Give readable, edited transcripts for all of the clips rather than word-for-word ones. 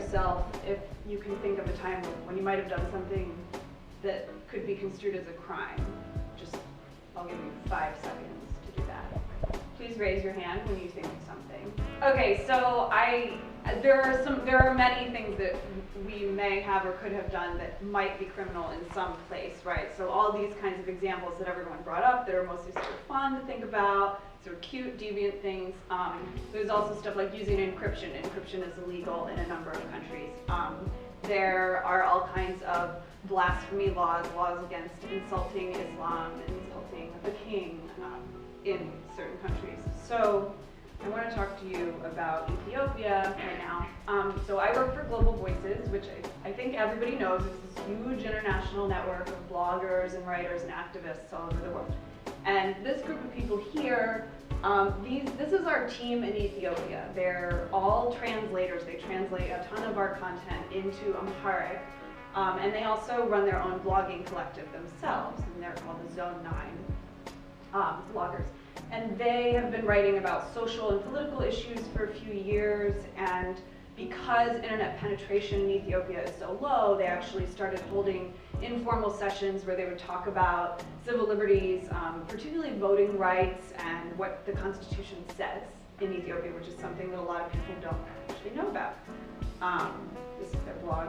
yourself if you can think of a time when you might have done something that could be construed as a crime. Just, I'll give you 5 seconds to do that. Please raise your hand when you think of something. Okay, so there are many things that we may have or could have done that might be criminal in some place, right? So all these kinds of examples that everyone brought up that are mostly sort of fun to think about, sort of cute, deviant things. There's also stuff like using encryption. Encryption is illegal in a number of countries. There are all kinds of blasphemy laws against insulting Islam, insulting the king in certain countries. So I want to talk to you about Ethiopia right now. So I work for Global Voices, which I think everybody knows is this huge international network of bloggers and writers and activists all over the world. And this group of people here, this is our team in Ethiopia. They're all translators. They translate a ton of our content into Amharic. And they also run their own blogging collective themselves, and they're called the Zone 9 bloggers. And they have been writing about social and political issues for a few years, and because internet penetration in Ethiopia is so low, they actually started holding informal sessions where they would talk about civil liberties, particularly voting rights and what the Constitution says in Ethiopia, which is something that a lot of people don't actually know about. This is their blog.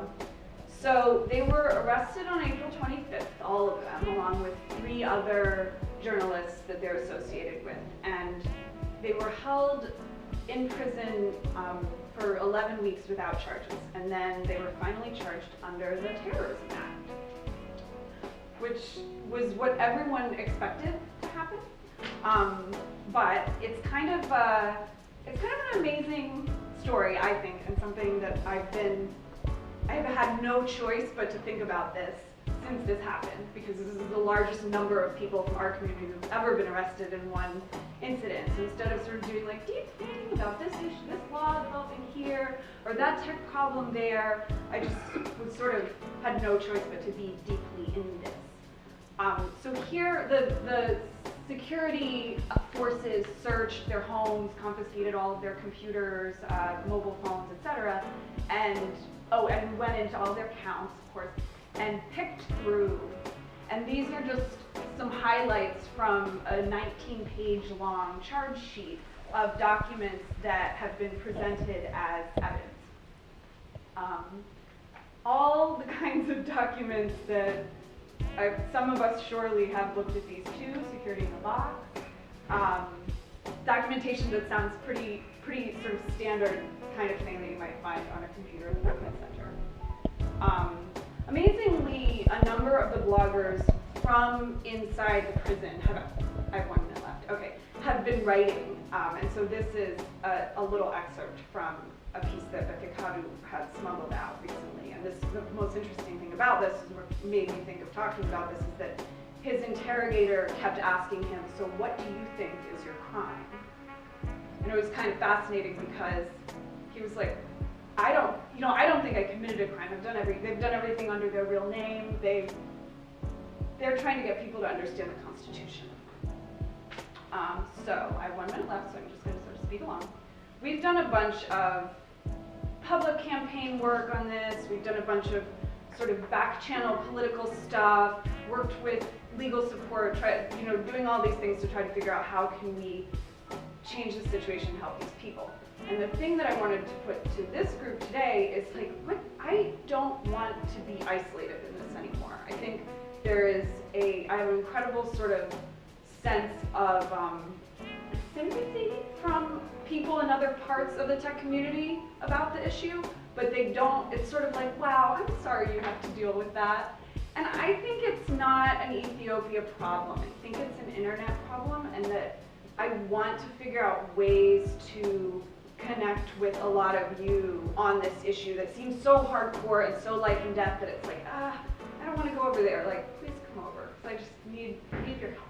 So they were arrested on April 25th, all of them, along with 3 other journalists that they're associated with. And they were held in prison for 11 weeks without charges. And then they were finally charged under the Terrorism Act, which was what everyone expected to happen. But it's kind of an amazing story, I think, and something that I've had no choice but to think about this since this happened, because this is the largest number of people from our community who've ever been arrested in one incident. So instead of sort of doing like deep thinking about this issue, this law developing here, or that tech problem there, I just was sort of had no choice but to be deeply in this. So here, the security forces searched their homes, confiscated all of their computers, mobile phones, etc., and went into all their accounts, of course, and picked through. And these are just some highlights from a 19-page long charge sheet of documents that have been presented as evidence. All the kinds of documents that some of us surely have looked at these too, security in the box. Documentation that sounds pretty sort of standard kind of thing that you might find on a computer in the Berkman Center. Amazingly, a number of the bloggers from inside the prison I have 1 minute left. Okay, have been writing, and so this is a little excerpt from a piece that Bekikaru had smuggled out recently. And the most interesting thing about this, what made me think of talking about this, is that his interrogator kept asking him, "So what do you think is your crime?" And it was kind of fascinating because he was like, I don't think I committed a crime. They've done everything under their real name. They're trying to get people to understand the Constitution. So I have 1 minute left, so I'm just going to sort of speed along. We've done a bunch of public campaign work on this. We've done a bunch of sort of back channel political stuff, worked with legal support, doing all these things to try to figure out how can we change the situation and help these people. And the thing that I wanted to put to this group today is like, I don't want to be isolated in this anymore. I think I have an incredible sort of sense of sympathy from people in other parts of the tech community about the issue, but they don't, it's sort of like, wow, I'm sorry you have to deal with that. And I think it's not an Ethiopia problem. I think it's an internet problem, and that I want to figure out ways to connect with a lot of you on this issue that seems so hardcore and so life and death that it's like, I don't want to go over there. Like, please come over, because I just need your help.